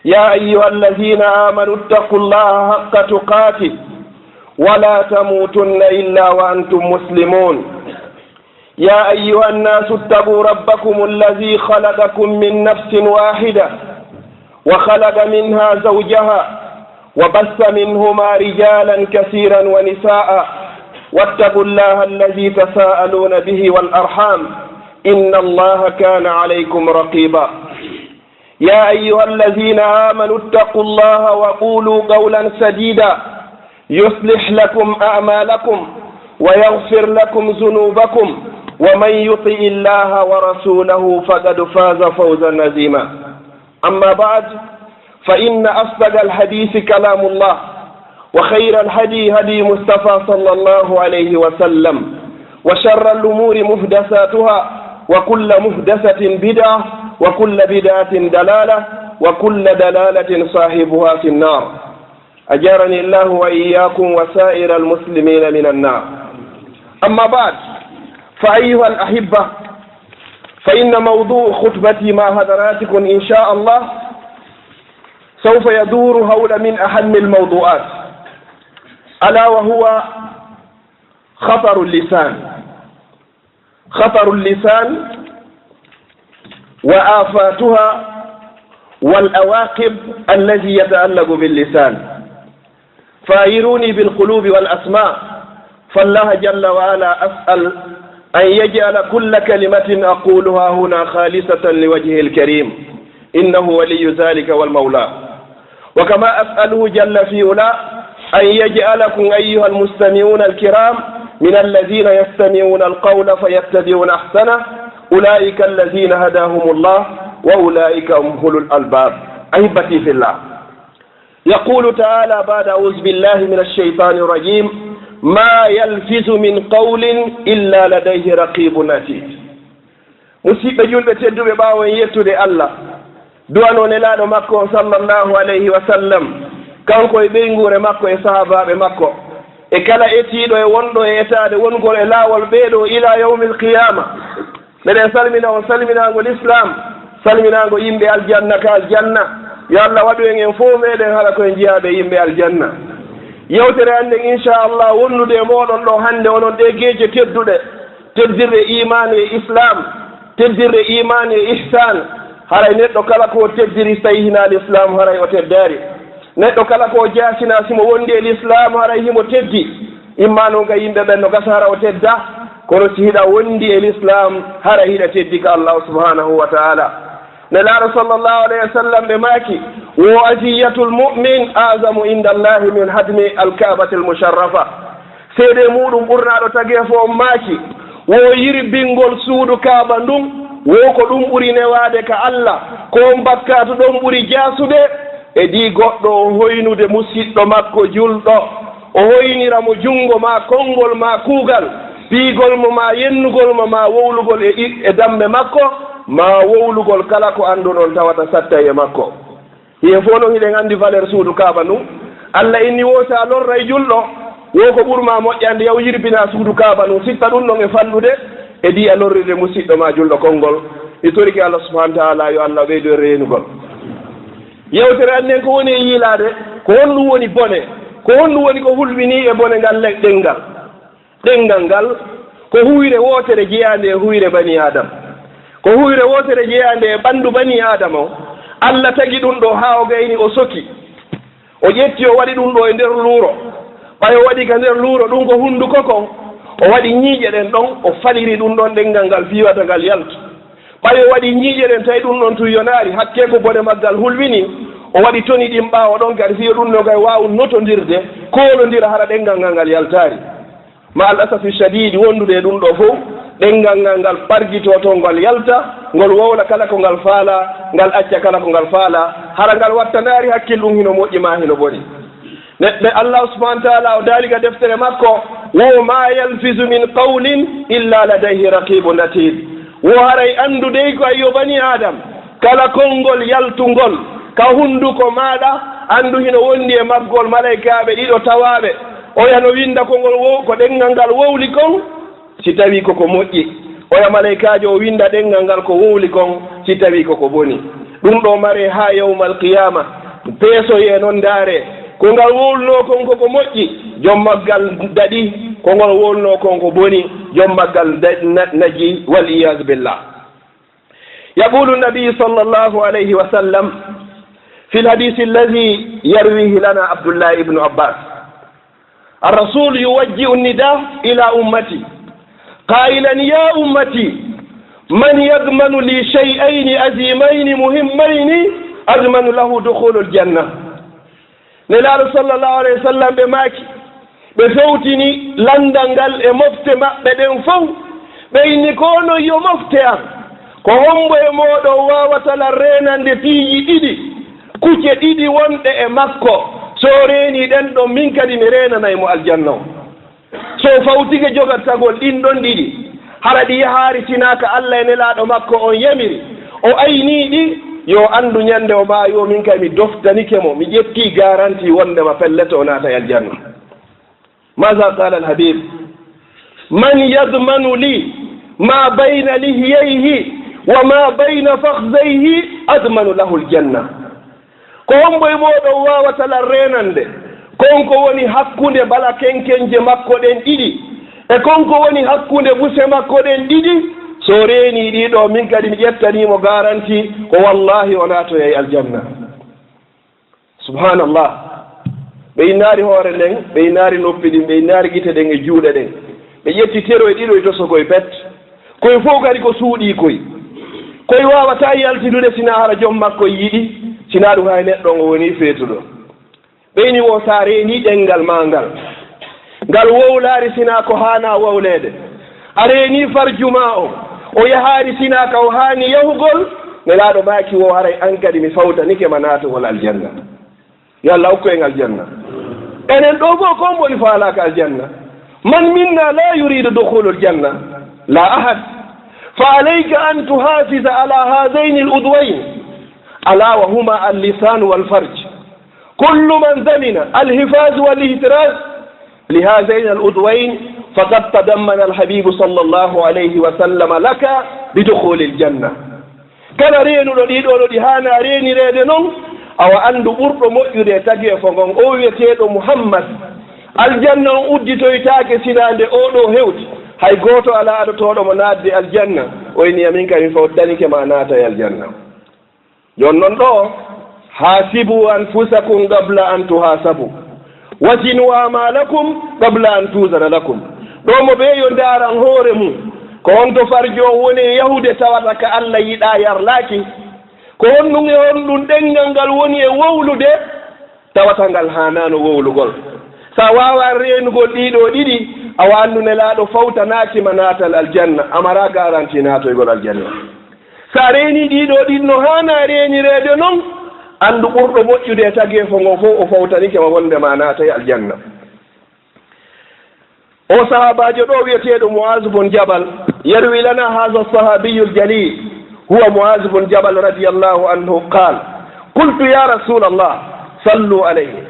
يا أيها الذين آمنوا اتقوا الله حق تقاته ولا تموتن إلا وأنتم مسلمون. يا أيها الناس اتقوا ربكم الذي خلقكم من نفس واحدة وخلق منها زوجها وبث منهما رجالا كثيرا ونساء واتقوا الله الذي تساءلون به والأرحام إن الله كان عليكم رقيبا. يا أيها الذين آمنوا اتقوا الله وقولوا قولا سديدا يصلح لكم أعمالكم ويغفر لكم ذنوبكم ومن يطع الله ورسوله فقد فاز فوزا عظيما. أما بعد، فإن أصدق الحديث كلام الله، وخير الهدي هدي مصطفى صلى الله عليه وسلم، وشر الأمور محدثاتها، وكل محدثة بدعة، وكل بدعة دلالة، وكل دلالة صاحبها في النار. أجارني الله وإياكم وسائر المسلمين من النار. أما بعد، فأيها الأحبة، فإن موضوع خطبتي مع حضراتكم إن شاء الله سوف يدور حول من أهم الموضوعات، ألا وهو خطر اللسان. خطر اللسان وآفاتها والأواقب التي يتعلق باللسان. فايروني بالقلوب والأسماء، فالله جل وعلا أسأل أن يجعل كل كلمة أقولها هنا خالصة لوجهه الكريم، إنه ولي ذلك والمولى. وكما أسأله جل في علاه أن يجعلكم أيها المستمعون الكرام من الذين يستمعون القول فيتبعون أحسنه، أولئك الذين هداهم الله وأولئك هم أولو الألباب. أحبتي في الله، يقول تعالى بعد أعوذ بالله من الشيطان الرجيم: ما يلفظ من قول إلا لديه رقيب عتيد. musidɓe julɓe tedduɓe ɓaawo en yettude Allah, duwano nelaɗo makko sallallahu alayhi wa sallam, kanko e ɓeygure makko e sahabaɓe makko e kala etiɗo e wonɗo e etade wongol e laawol ɓeeɗo ila yawmi alqiyama. meɗen salmina on salminagol islam, salminago yimɓe aljanna ka aljanna. yo Allah waɗu en fof meɗen haɗa koye jiyaɓe yimɓe aljanna. yewtere hannde inchallah wonnude e moɗon ɗo hannde onon ɗe geeje tedduɗe, teddirde imani e islam, teddirde imani e ihsan. haray neɗɗo kala ko teddiri so tawi hina l'islam haray o teddari. neɗɗo kala ko jasina simo wondi e l'islam haray himo teddi. imma noon ka yimɓe ɓen no gasa hara o tedda, kono si hiɗa wondi e l'islam hara hiɗa teddi ka Allah subhanahu wa ta'ala. nelaaɗo sallallahu alayhi wa sallam ɓe maaki wo aziyatul mu'min azamu inda allahi min hadmi alkabati almusharrafa. seede muɗum ɓurnaɗo tagi fo maaki wo yirbingol suudu kaaba ndun wo ko ɗum ɓuri newade ka Allah, ko mbakkatu ɗon ɓuri jasude e di goɗɗo o hoynude musidɗo makko julɗo, o hoyniramo jungo ma, konngol ma, kuugal, piigol mo ma, yennugol mo ma, wowlugol e dambe makko ma, wowlugol kala ko anduɗon tawata satta e makko. hiye fof noon hiɗen andi valeur suudu kaaba ndun. Allah inni wota lorra e julɗo wo ko ɓurma moƴƴande yaw yirbina suudu kaaba ndun, sitta ɗum ɗon e fallude e di a lorrirde musidɗo ma julɗo konngol. mi toriki Allah subhanahu wa ta'ala yo Allah ɓeydo e renugol. yewtere annen ko woni e yiilade ko honɗum woni bone, ko honɗum woni ko hulɓini e bone ngal ɗengal. ɗengal ngal ko huyre wotere jeyande e huyre bani adama, ko huyre wotere jeyande e ɓandu bani adama o. Allah tagi ɗum ɗo ha o gayni o soki, o ƴetti o waɗi ɗum ɗo e nder luuro. ɓay o waɗi ka nder luuro ɗum ko hunduko kon, o waɗi ñiiƴe ɗen ɗon, o faliri ɗum ɗon ɗengal ngal fiwata ngal yalta. ɓay o waɗi ñiiƴe ɗen tawi ɗum ɗon tuyyonaari hakke ko bone maggal hulwini, o waɗi toni ɗin ɓaawo ɗon kadi fiyo ɗum no gay waawu notondirde koolondira hara ɗengal ngal ngal yaltaari. ma al asafi shadidi wondude ɗum ɗo fof ɗengal ngal ngal ɓargitoto ngal yalta, ngol wowla kala ko ngal faala, ngal acca kala ko ngal faala, hara ngal wattanaari hakkil ɗum hino moƴƴi ma hino boni. neɗɗo Allah subhanahu wa ta'ala o daaliga deftere makko wo ma yalfizu min qawlin illa ladayhi raqibun atid. wo haray andudey ko ayyo bani adam kala konngol yaltungol ka hunduko maɗa andu hino wondi e maggol malaikaɓe ɗiɗo tawaɓe oya no winda kongol wow ko ɗengal ngal wowli kon si tawi koko moƴƴi, oya malaikajo o winda ɗengal ngal ko wowli kon si tawi koko boni. ɗum ɗo mare ha yawmal qiyama peesoye noon ndaare ko ngal wolno konko ko moƴƴi joom maggal daɗi ko ngol wolno konko boni joom maggal naji wal iyadu billah. يقول النبي صلى الله عليه وسلم في الحديث الذي يرويه لنا عبد الله بن عباس الرسول يوجه النداء إلى أمتي قائلا يا أمتي من يضمن لي شيئين عظيمين مهمين أضمن له دخول الجنة. نلال صلى الله عليه وسلم بماكي بفوتني لندنغال مفتما بدن فو بيني كونو يو مفتيا ko hombo e moɗon wawatala renande piiji ɗiɗi kuce ɗiɗi wonɗe e makko so reeni ɗen ɗon min kadi mi renanaymo aljanna o so fawtige jogattagol ɗin ɗon ɗiɗi hara ɗi yahaari tinaka Allah e nelaɗo makko on yamiri o ayniɗi yo andu ñande o maayo min kay mi doftanike mo mi ƴetti garanti wondema pellete o naata e aljanna. maha qala alhabib man yadmanu li ma bayna lihyayhi wa ma bayna fakhzayhi admanu lahu aljanna. ko hombo e moɗon wawatala renande konko woni hakkunde bala kenkenje makko ɗen ɗiɗi e konko woni hakkunde buse makko ɗen ɗiɗi so reeni ɗiɗo min kadi mi ƴettanimo garanti ko wallahi o naatoya e aljanna. subhanallah ɓe innaari hoore nden ɓe innaari noppi ɗin ɓe innaari gite ɗen e juuɗe ɗen ɓe ƴetti tero e ɗiɗo e tosokoye pet koye fof kadi ko suuɗi koye wawata yaltidude sina hara joom makko yiɗi sina ɗum hay neɗɗo ngo woni feetuɗo ɓeyni wo sa reeni ɗenngal ma ngal wowlaari sina ko haana wowleede a reeni farjuma o yahaari sina ka o haani yahugol nelaaɗo maaki wo haray an kadi mi fawtanike ma naatugol aljanna. yo Allah hokku en aljanna. enen ɗo fof kon boni faalaaka aljanna. man minna la yuridu dukhulu aljanna la ahad fa alayka an tuhafiza ala hadaini aludwayn ala wa huma allisan walfarj kullu man zamina alhifaz walihtiraz لهذين الأذوين فقد تضمن الحبيب صلى الله عليه وسلم لك بدخول الجنة. كان رينو دو دي هانا ريني ريدنون أو أندو برطو مؤيدة تاكي فنغن أويتيدو محمد الجنة أجتو يتاكي سنان دي أولو هيوت هاي غوتو على أدو تولو مناد الجنة وإن يمينك يفوتني كما ناتا الجنة. يونن دو حاسبوا أنفسكم قبل أن تحاسبوا wazinu amalakum qabla an tuzana lakum. ɗo mo ɓe yo ndaran hoore mum ko on to farjo woni yahude tawata ka Allah yiɗa yarlaki ko on ɗum e on ɗum ɗengal ngal woni e wowlude tawata ngal hanano wowlugol. sa wawa renugol ɗiɗo ɗiɗi awa andu nelaɗo fawtanakima natal aljanna amara garanti natoygol aljanna. sa reni ɗiɗo ɗiɗi no hana renirede noon andu ɓurɗo moƴƴude tagge fo ngo fof o fawtanike ma wonde ma naatay aljanna. o sahabajo ɗo wiyeteɗo Muaz bun Jabal yarwi lana hadha sahabiyu ljalil huwa Muaz bun Jabal radiyallahu anhu qal qultu ya rasul Allah sallu alayhi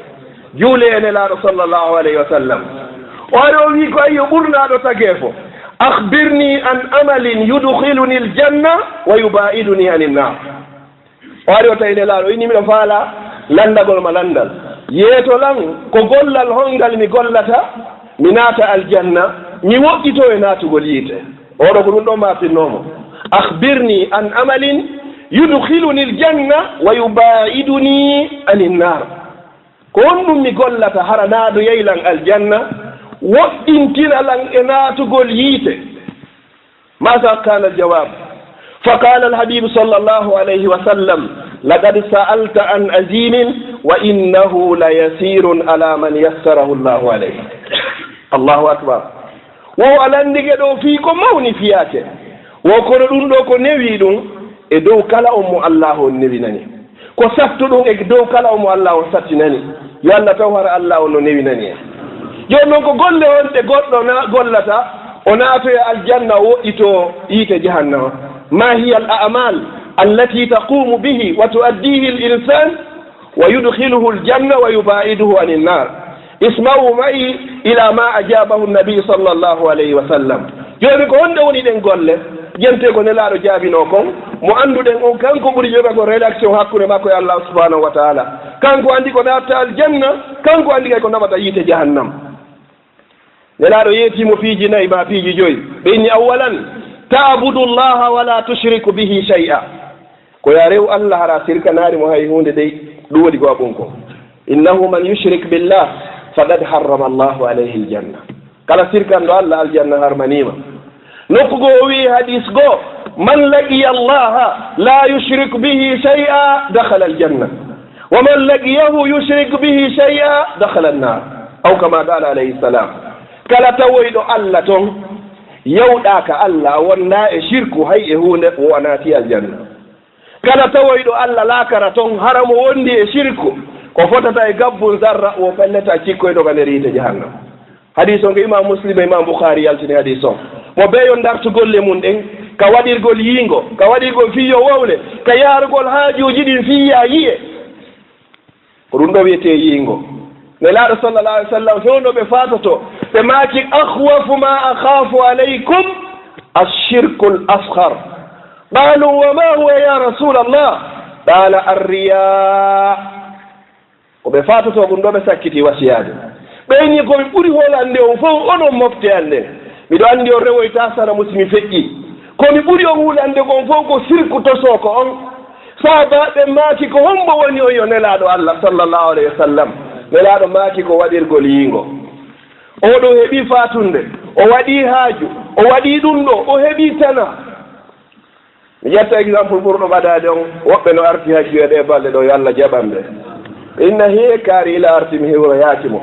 juule ene laaɗo sallllahu alayhi wa sallam o ari o wi ko ayyo ɓurnaɗo tagge fo akhbirni an amalin yudkhiluni aljanna wa yubaiduni anin nar. o ari o tawine laaɗo inni miɗo faala landagol ma landal yeeto lan ko gollal hongal mi gollata mi naata aljanna mi woƴƴito e naatugol yiite. oɗo ko ɗum ɗo mafirnomo akhbirni an amalin yudkhiluni aljanna wa yubaiduni anin nar. ko on ɗum mi gollata hara naado yeylan aljanna woɗɗintinalan e naatugol yiite. masa kana aljawab فقال الحبيب صلى الله عليه وسلم لقد سألت عن عظيم وإنه ليسير على من يسره الله عليه. الله أكبر. wo alandige ɗo fii ko mawni fiyake wo kono ɗum ɗo ko newi ɗum e dow kala on mo Allah on newinani ko sattu ɗum e dow kala on mo Allah on sattinani yo Allah taw hara Allah on no newinani en. joni noon ko golle on ɗe goɗɗo gollata o naatoya aljanna woɗɗito yiite jahannama. ما هي الأعمال التي تقوم به وتؤديه الإنسان ويدخله الجنة ويباعده عن النار؟ اسمعوا معي إلى ما أجابه النبي صلى الله عليه وسلم. joni ko honde woni ɗen golle jente ko nelaaɗo jaabino kon mo annduɗen on kanko ɓuri joga ko rédaction hakkude makko e Allah subhanahu wa taala kanko andi ko natta aljanna kanko andi kay ko naɓata yiite jahannam nelaaɗo yeetimo piiji nayi ma piiji joyi ɓe inni awalan ta'budu llaha wala tushriku bihi shay'a ko ya rew Allah hara sirkanaari mo hay hunde dey ɗum waɗi ko aɓon ko innahu man yushrik billah faqad harrama allahu alayhi aljanna kala sirkanɗo Allah aljanna harmanima nokku goo o wi hadis goo man laqiya allaha la yushrik bihi shay'a dakhala aljanna wa man laqiyahu yushrik bihi shay'a dakhala annar aw kama qala alayhi salam kala tawoyɗo Allah toon yawɗaka Allah wonna e shirku hay e hunde o naati aljanna kala tawoyɗo Allah laakara toon haramo wondi e shirku ko fotata e gabbun zarra o felleta cikkoyɗo ka nder yiite jahannam hadis o ko imam muslim e imam boukhari yaltini hadis o mo ɓeeyo dartugolle mum ɗen ka waɗirgol yiingo ka waɗirgol fiyo wowle ka yaarugol haajuji ɗin fiya yiye ko ɗum ɗo wiyete yiingo nelaaɗo sallallah alih w sallam fewno ɓe fatoto ɓe maaki ahwafu ma akhafu alaykum ashirku l asghar qalu wa ma huwa ya rasul allah qala arriya ko ɓe fatoto ɗum ɗo ɓe sakkiti wasiyade ɓeyni komi ɓuri holande on fof oɗon mofte anden miɗo anndi o rewoyta sara musimi feƴƴi komi ɓuri on hulande kon fof ko sirku toso ko on sahabaɓe maaki ko hombo woni o yo nelaaɗo allah sallllahu alayhi wa sallam nelaaɗo maaki ko waɗirgol yiingo oɗo heɓi fatunde o waɗi haaju o waɗi ɗum ɗo o heɓi tana mi ƴetta exemple ɓurɗo waɗade on woɓɓe no arti hajju e ɗe balɗe ɗo yo allah jaɓanɓe inna heekaari ila arti mi hiwroyaakimo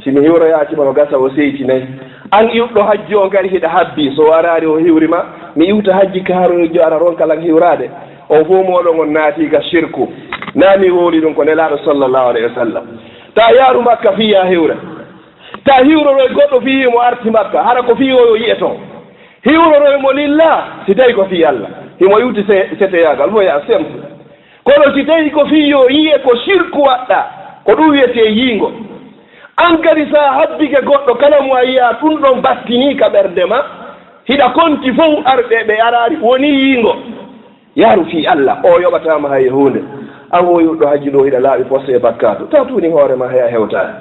simi hiwroyaakimo no gasa o seytinayi an iwɗo hajji o kadi hiɗa habbi so araari o hiwrima mi iwta hajji kaarojo ara ron kala hiwrade on fof moɗon on naati ka shirku nami wowli ɗum ko nelaaɗo sallllahu alayhi wa sallam ta yaaru makka fiya hiwra ta hiwroroy goɗɗo fiyimo arti makka hara ko fiyoyo yiye toon hiwroroymo lillah si tawi ko fi allah himo iwti seteyagal fo ya semtu kono si tawi ko fiyo yiye ko shirku waɗɗa ko ɗum wiyete yiingo an kadi sa habbike goɗɗo kala mo a yiya ɗum ɗon battini ka ɓerdema hiɗa konti fof arɓe ɓe arari woni yiingo yaaru fi allah o yoɓatama hay hunde an o yuɗɗo hajji ɗo hiɗa laaɓi poste e bakkato tawtuni hoorema heya hewtani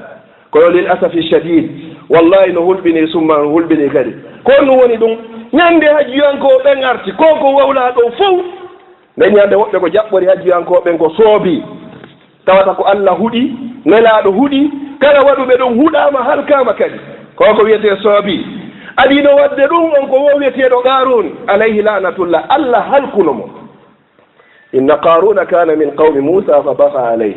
kono lil asafi shadid wallahi no hulɓini summa no hulɓini kadi kono woni ɗum ñande hajjuyankoɓe ɓen arti ko ko wawla ɗo fof nde ñande woɓɓe ko jaɓɓori hajjuyankoɓen ko soobi tawata ko allah huuɗi nelaaɗo huuɗi kala waɗuɓe ɗum huuɗama halkama kadi koko wiyete soobi aɗino wadde ɗum on ko wo wiyeteɗo qarun alayhi lanatullah allah halkuno mo inna qaruna kana min qawmi musa fa baqa alayhi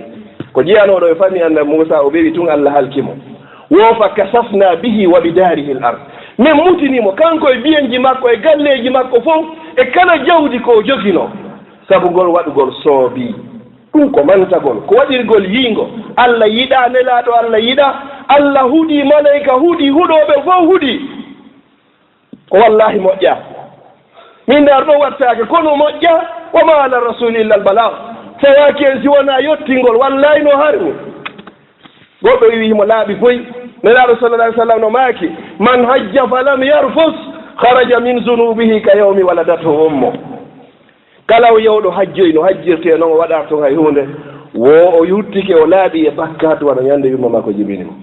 ko jiyanoɗo e fanni annabi moussa o ɓewi tun allah halkimo wofa kasafna bihi wa bidarihi l ard min mutinimo kanko e biyenji makko e galleji makko fof e kala jawdi ko jogino sabu ngol waɗugol soobi ɗum ko mantagol ko waɗirgol yiingo allah yiɗa nelaaɗo allah yiɗa allah huuɗi malayika huuɗi huɗoɓe fof huuɗi ko wallahi moƴƴa min ndar ɗo wattake kono moƴƴa wama ala rasuli illa l balag fewaki en si wona yettingol wallahi no harmi goɗɗo wiimo laaɓi boyi nelaaɗo sallallah alih w sallam no maaki man hajja falam yarfus haraja min zunubihi ka yawmi waladatu ummo kala o yewɗo hajjoy no hajjirte noon o waɗa toon hay hunde wo o yuttike o laaɓi e bakkatu wano ñande yumma makko jibinimo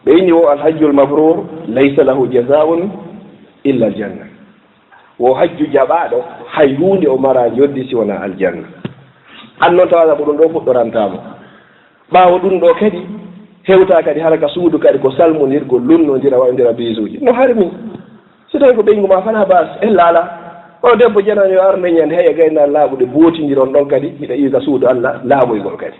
ɓe inni wo alhajjul mabrur laysa lahu jazaun illa aljanna wo hajju jaɓaɗo hay hunde o mara joddi si wona aljanna an noon tawata ko ɗum ɗo fuɗɗorantamo ɓaawo ɗum ɗo kadi hewta kadi haraka suudu kadi ko salmonirgol lunnodira wawdira bisuji no harmi so tawi ko ɓeygu ma fana bas ellala o debbo janani yo arde ñande heye gayna laaɓude bootidiron ɗon kadi hiɗa iga suudu allah laaɓoygol kadi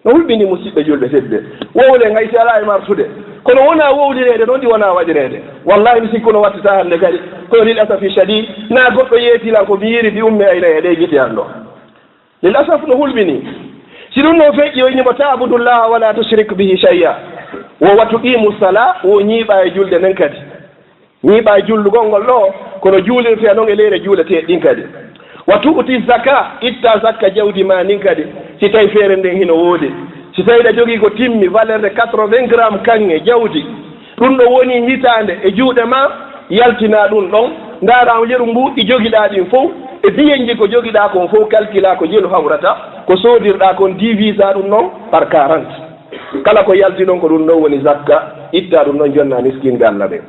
no hulɓini musidɓe julɓe tedɓe wowle hay si ala e martude kono wona wowlirede noon ɗi wona waɗirede wallahi mi sikkuno wattata hande kadi kono lil asafi shadid na goɗɗo yeetilan ko mi yiri mbi umme ayna e ɗe guite an ɗo lil asaf no hulɓini si ɗum no feƴƴi o innimo tabudullaha wala tushrik bihi shay'a wo wattu qimu sala wo ñiiɓa e julde nden kadi ñiiɓa e jullugol ngol ɗo kono juulirte noon e leyre juuleteɗe ɗin kadi wattu uti zaka itta zakka jawdi ma nin kadi si tawi feere nden hino woodi si tawi ɗa jogii ko timmi valeur de 80 grammes kanŋe jawdi ɗum ɗo woni hitande e juuɗe ma yaltina ɗum ɗon ndaaraamo yeru mbuuɗɗi jogiɗaa ɗin fof e biyenji ko jogiɗaa kon fof calcula ko jelu hawrata ko soodirɗaa kon divisa ɗum noon par 40 kala ko yalti noon ko ɗum ɗon woni zakka itta ɗum ɗon jonna miskinɓe Allah ɓe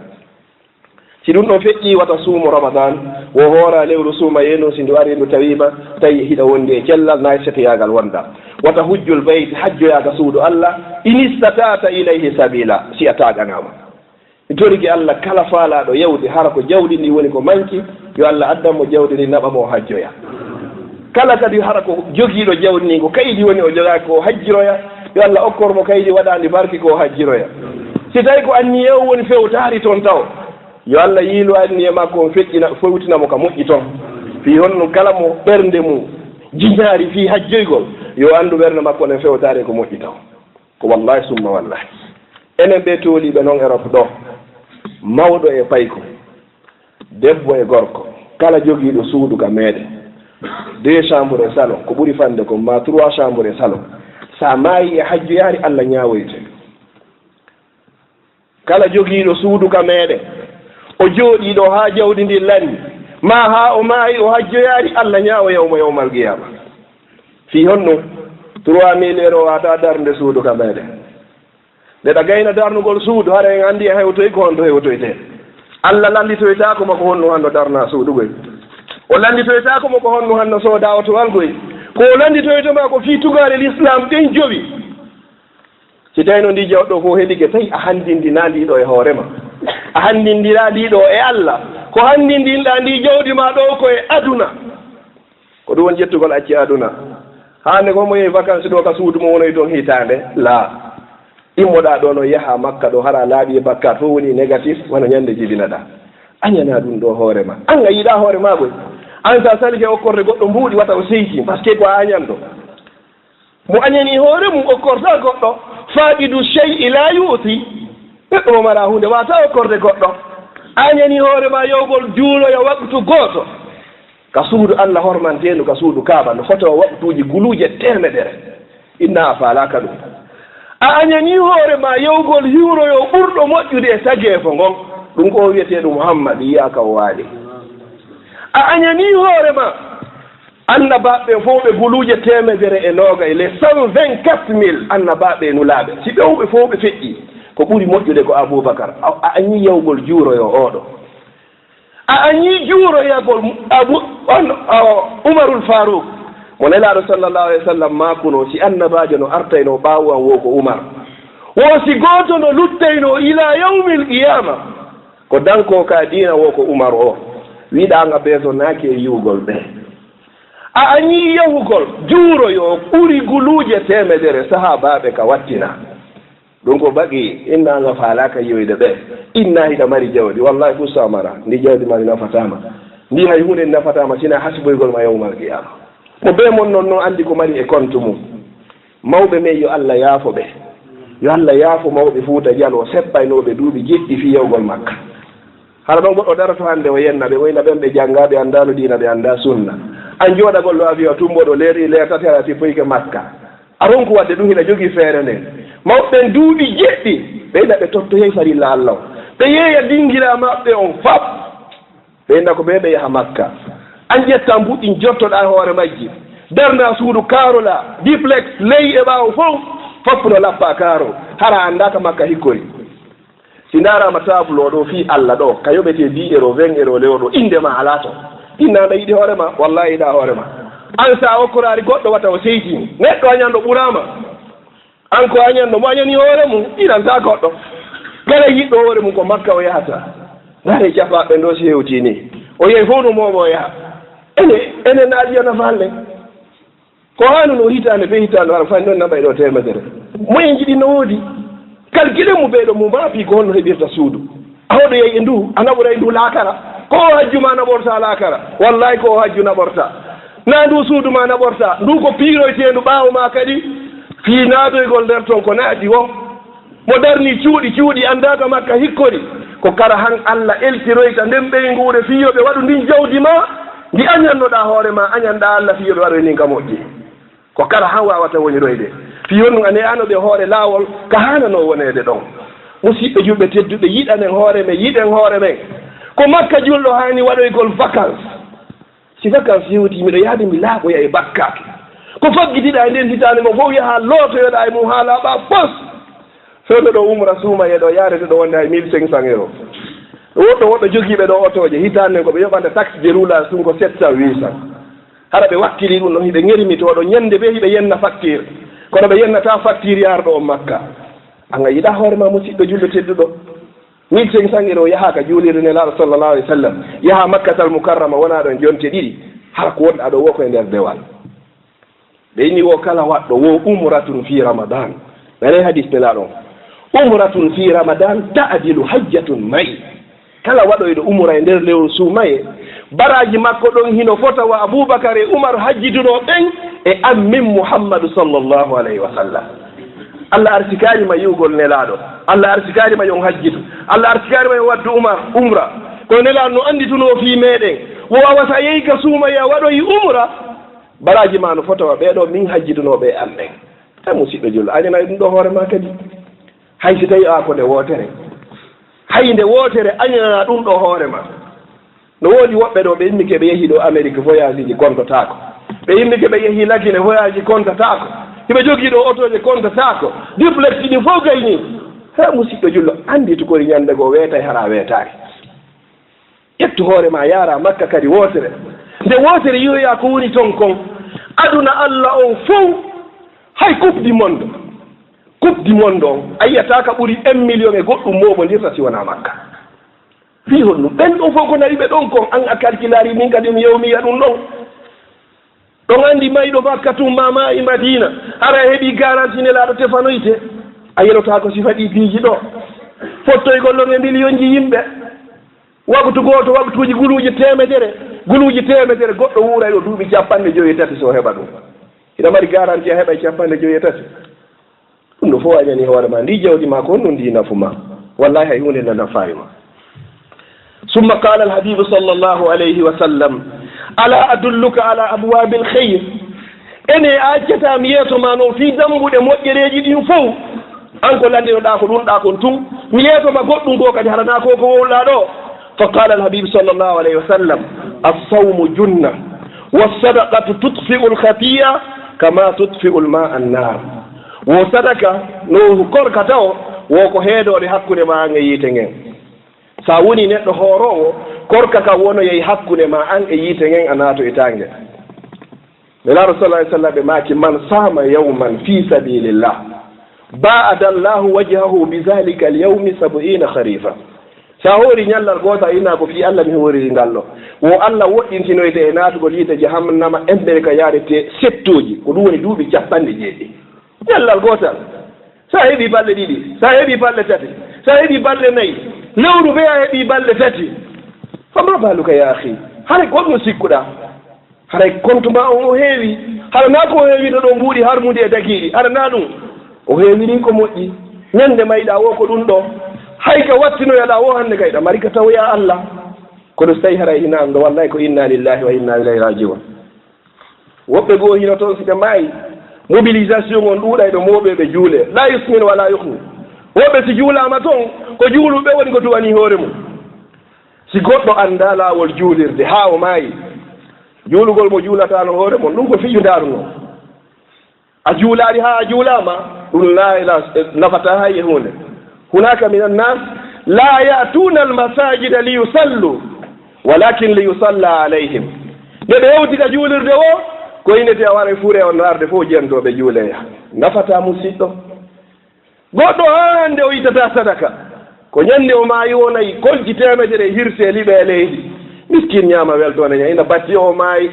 si ɗum ɗon feƴƴi wata suumo ramadan wo hoora lewru suuma yeno si ndu ari ndu tawiima tawi hiɗa wondi e cellal nayi setoyagal wonda wata hujjul bayti hajjoyaga suudu Allah in istatata ilayhi sabila si a taganama toriki Allah kala faalaɗo yawdi hara ko jawɗi ndi woni ko manki yo Allah addanmo jawdi ndi naɓamo hajjoya kala kadi hara ko jogiiɗo jawdi ndi ko kaydi woni o jogaki ko hajjiroya yo Allah okkormo kaydi waɗandi barki ko hajjiroya si tawi ko anniyewo woni fewtaari toon taw yo Allah yiilu anniye makko on feƴƴina fewtinamo ka moƴƴi toon fi honno kala mo ɓernde mum jiñaari fi hajjoygol yo anndu ɓernde makko ne fewtaari ko moƴƴi taw ko wallahi summa wallahi enen ɓe tooliɓe noon Europe ɗo mawɗo e payko debbo e gorko kala jogiiɗo suudu ka meeɗen 2 chambres e salon ko ɓuri fande ko ma 3 chambres e salon sa maayi e hajjoyaari Allah ñaawoyte kala jogiiɗo suudu ka meeɗen o jooɗiiɗo haa jawdi ndi lanni ma haa o maayi o hajjoyaari Allah ñaawo yawmal qiyama fii honno 3000 € wata darnde suudu ka meeɗen nde ɗa gayna darnugol suudu hara en anndi e hewtoy ko honto hewtoyte Allah lallitoytaako ma ko honno hanno darna suudugoy o lallitoytaako ma ko honno hanno sooda otowalgoy ko o lallitoytoma ko fii tugaare l'islam ɗen jowi si tawino ndi jawɗo fof heɗike tawi a hanndindina ndiɗo e hoorema a hanndindira ndiɗo e Allah ko hanndindinɗa ndi jawdi ma ɗo ko e aduna ko ɗum won jettugol acci aduna hande ko mo yehi vacance ɗo ka suudu mo wonoy toon hitande la immoɗa ɗo no yaha makka ɗo hara laaɓi e bakkat fof woni négatif wona ñande jibinaɗa añana ɗum ɗo hoorema an a yiiɗa hoore ma ɓoy an sa salike okkorde goɗɗo mbuuɗi wata o seyki par ce que ko a añanɗo mo añani hoore mum okkorta goɗɗo faaqidu chey la yuuti neɗɗo mo mara hunde wata okkorde goɗɗo añani hoore ma yowgol juuloya waktu gooto ka suudu Allah hormanteenu ka suudu kaaba no foto waktuuji guluuje temedere inna a faalaka ɗum a añani hoore ma yowgol hiwroyo ɓurɗo moƴƴude e tageefo ngon ɗum ko wiyeteeɗo Muhammad yiyaka o waali a añani hoore ma annabaɓe fof ɓe guluuje temedere e nooga e les 124 000 annabaɓe nulaaɓe si ɓewɓe fof ɓe feƴƴi ko ɓuri moƴƴude ko Aboubacar a añi yawgol juuroyo oɗo a añi juuroyagol Umarul Farouk mo nelaaɗo sallallahu alayhi wa sallam makuno si annabajo no artayno ɓaawo an wo ko Umar wo si gooto no luttayno ila yawmil qiyama ko danko ka diina wo ko Umar o wiɗanga ɓeeto naaki e yiwgol ɓe a añi yahugol juuroyo ɓuri guluuje temedere sahabaɓe ka wattina ɗum ko baƙi innanga faalaka yiwde ɓe inna hiɗa mari jawdi wallahi fu samara ndi jawdi ma ndi nafatama ndi hay hunde ndi nafatama sina hasiboygol ma yawmal qiyama mo ɓe mon noon noon anndi ko mari e compte mum mawɓe men yo Allah yaafo ɓe yo Allah yaafo mawɓe Fuuta Jallo seppaynoɓe duuɓi jeɗɗi fi yawgol makka hara ɗon goɗɗo darato hannde o yenna ɓe wayna ɓen ɓe janngaɓe anndano diina ɓe annda sunna an jooɗagol ɗo a wiya tumboɗo leeri leer tati ara tifoyke makka aron ko wadde ɗum hiɗa jogii feere nden mawɓen duuɓi jeɗɗi ɓeyna ɓe tottoyey farilla Allah ɓe yeeya dingira maɓɓe on fab ɓeyna ko ɓe ɓe yaha makka an ƴetta mbuɗɗin jottoɗa hoore majji darna suudu kaarola duplex ley e ɓaawo fof foppuno lappa kaaro hara anndaka makka hikkori si ndarama table o ɗo fii Allah ɗo ka yoɓete 10 € 20 € lewo ɗo indema ala to innanda yiɗi hoorema wallahi yiɗa hoorema an sa okkorari goɗɗo wata o seytini neɗɗo añanɗo ɓurama an ko añanɗo mo añani hoore mum ɗiɗanta goɗɗo kala yiɗɗo hoore mum ko makka o yahata ngare jafaɓe ndo si hewtini o yehi fof no momo o yaha enen naajiyana falle ko haanu no hitande ɓe hitande hara fani noon naɓay ɗo temedere moyen jiɗi no woodi calcule mu ɓeyɗo mu maafi ko honno heɓirta suudu awɗo yeyi e ndu a naɓoray ndu laakara ko hajju ma naɓorta laakara wallahi ko hajju naɓorta na ndu suudu ma naɓorta ndu ko piiroytendu ɓaawo ma kadi fii naadoygol nder toon ko naaɗi o mo darni cuuɗi anndaka makka hikkori ko kara han Allah eltiroyta nden ɓeyngure fiyoɓe waɗu ndin jawdi ma ndi añannoɗa hoore ma añanɗa Allah fiyoɓe waɗoy nin ka moƴƴi ko kara han wawata woniroyde fiyon ɗum ane anoɓe hoore laawol ka hanano wonede ɗon musidɓe juɓɓe tedduɓe yiɗanen hoore men yiɗen hoore men ko makka julɗo hani waɗoygol vacance si vacance yewti miɗo yahde mi laaɓoya e bakkake ko faggitiɗa e nden hitande mo fof yaha lootoyoɗa e mum ha laaɓa pos fewɓe ɗo umra suuma yeɗo yarete ɗo wonde hay 1500 euros woɗɗo jogiiɓe ɗo otoje hitande ko ɓe yoɓanta taxe de roulage ɗum ko 700 800 hara ɓe wakkili ɗum ɗon hiɓe ŋerimitoɗo ñande ɓe hiɓe yenna facture kono ɓe yennata facture yarɗo o makka anga yiɗa hoore ma musidɗo julɗo tedduɗo 1500 euros yahaka juulirde nelaɗo sallllahu alih w sallam yaha makkatal mukarrama wona ɗon jonte ɗiɗi hara ko wonɗa ɗo wo koye nder dewal ɓe inni wo kala waɗɗo wo umratun fi ramadan nane hadis nelaɗon umratun fi ramadan ta'dilu hajjatun mayi kala waɗoyɗo umra e nder lewru suumaye baraji makko ɗon hino fota wa aboubacar e oumar hajjituno ɓen e ammin mouhammadou sallllahu alayhi wa sallam allah arsikanima yiwgol nelaɗo allah arsikanima yon hajjitu allah arsikanima yon waddu umra kono nelaɗo no andituno fi meɗen wo wawata yeyka suumaye a waɗoyi umra baraji ma no fotawa ɓeɗo min hajjitunoɓe e amɓen ta musidɗo jullo añanayi ɗum ɗo hoorema kadi hay si tawi a ko nde wootere hay nde wootere añana ɗum ɗo hoorema no woodi woɓɓe ɗo ɓe yimmi ke ɓe yehi ɗo amérique voyage ji kontatako ɓe yimmi ke ɓe yehi lakine voyage ji kontatako hiɓe jogii ɗo otoje kontatako duplex ɗi fof gayni he musidɗo jullo andi to kori ñande goo weetay hara weetaki ƴettu hoore ma yaara makka kadi wootere nde wootere yiyoya ko woni ton kon aduna allah on fof hay coupe du monde on a yiyata ka ɓuri 1 million e goɗɗum moɓodirta si wona makka fi hon ɗum ɓen ɗon fof ko nari ɓe ɗon kon an a calculari min kadi mi yewmiya ɗum ɗon andi mayɗo makka tum mama e madina hara heeɓi garanti nelaɗo tefanoyte a yelota ko si faɗi piiji ɗo fottoygol ɗon e million ji yimɓe waktu goto waktuji guluji temedere goɗɗo wuuray ɗo duuɓi 50 so heɓa ɗum hiɗa mari garanti a heɓa 50 ɗum ɗo fof añani hoore ma ndi jawdi ma ko honɗum ndi nafu ma wallahi hay hunde nde nafayi ma summa qala alhabibu sallllahu alayhi wa sallam ala adulluka ala abwabi l khayr ene a accatami yeeso ma noon fi dambuɗe moƴƴereji ɗin fof an ko landinoɗa ko ɗum ɗa kon tun mi yeesoma goɗɗum ko kadi harana ko wowɗa ɗo fa qala alhabibu sallllahu alayhi wa sallam assawmu junna wassadaqatu tutfi'u lkhatiya kama tutfi'u lma annar wo sadaka no korkata o wo ko heedoɗe hakkude ma an e yiite ngen sa woni neɗɗo hoorowo korka ka wonoyey hakkude ma an e yiite ngen a naato e tangue nelaɗo sallah alih sallam ɓe maaki man sama yawman fi sabilillah ba'ada allahu wajhahu bi dhalika alyawmi 70 kharifa sa hoori ñallal goota ina ko fi allah mi hooriri ngal ɗo wo allah woɗɗintinoyde e naatugol yiite jahannama emɓere ka yaarete settoji ko ɗum woni duuɓi 90 ñallal gootal sa heeɓi balɗe ɗiɗi sa heeɓi balɗe tati sa heeɓi balɗe nayyi lewru ɓe a heeɓi balɗe tati fama baluka ya ahi haray goɗɗum sikkuɗa haray compte ma on o heewi hara na ko o heewino ɗo mbuuɗi harmude e dagiɗi hara na ɗum o heewini ko moƴƴi ñande mayɗa wo ko ɗum ɗo hay ka wattinoyaɗa wo hannde kayɗa mari ka tawoya allah kono so tawi haray hinano ɗo wallahi ko inna lillahi wa inna ilayhi rajiun woɓɓe goo hino toon siɓe maayi mobilisation on ɗuuɗay ɗo moɓe ɓe juule la yusmin wala yuhni woɓɓe si juulama toon ko juuluɓe woni ko duwani hoore mum si goɗɗo annda laawol juulirde haa o maayi juulugol mo juulata no hoore mon ɗum ko fiyu ndaaruno a juulaari haa a juulama ɗum la nafata hay e hunde hunaka min annas la yatuna almasajida li yusallu walakin li yusalla alayhim nde ɓe yewtika juulirde o ko inete a wara fuure on arde fof jentoɓe juuleya nafata musidɗo goɗɗo ha hande o yitata sadaka ko ñande o maayi o nayi kolji temedere hirse liɓe e leydi miskin ñama weltone ña ina batti o maayi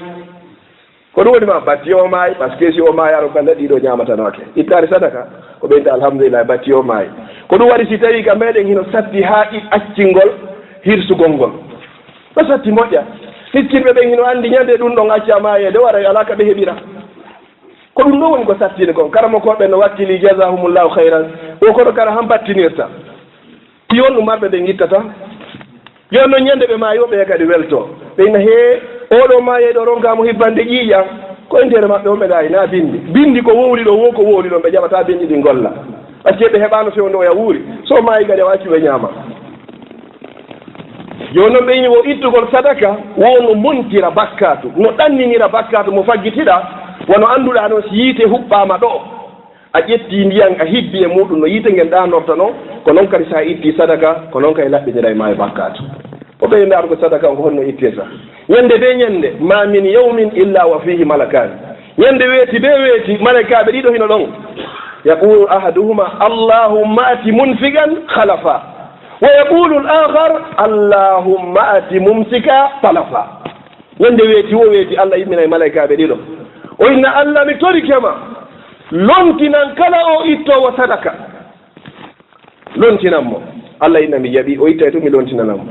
ko ɗum woni ma batti o maayi par ce que si o maayaro kala ɗiɗo ñamatanoke ittari sadaka ko ɓeyde alhamdulillah batti o maayi ko ɗum waɗi si tawi ka meɗen hino satti ha accingol hirsugol ngol ɗo satti moƴƴa sikkinɓe ɓen hino anndi ñande ɗum ɗon acca maayede wara ala ka ɓe heɓira ko ɗum ɗo woni ko sattine kon karamo koɓe no wakkili jasahumullahu hayran o kono kara han battinirta yon ɗum marɓe ɓe gittata yon noon ñande ɓe maayi oɓe kadi welto ɓeyna he oɗo maayeɗo ronkamo hibbande ƴiiƴan ko entere maɓɓe on ɓe ɗayi na bindi ko wowli ɗo wo ko wowli ɗon ɓe jaɓata bindi ɗi golla par ce que ɓe heɓano fewndo ya wuuri so maayi kadi o acci ɓe ñaama jono ɓeyni o ittugol sadaka wono montira bakkatu no ɗanninira bakkatu mo faggitiɗa wono annduɗa noon si yiite huɓɓama ɗo a ƴetti ndiyan a hibbi e muɗum no yiite ngel ɗanorta noon ko noon kadi sa itti sadaka ko noon kay laɓɓinira e ma e bakkatu o ɓey ndaar ko sadaka on ko honno ittirta ñande be ñande ma min yawmin illa wa fihi malakani ñande weeti be weeti malakaɓe ɗiɗo hino ɗon yaqulu ahaduhuma allahumma ati munfigan khalafa wa yaqulu l akhar allahumma ati mumsika talafa ñande weeti wo weeti allah yimmina e malakaɓe ɗiɗo o inna allah mi torikema lontinan kala o ittowo sadaka lontinanmo allah inna mi jaɓi o itta e to mi lontinananmo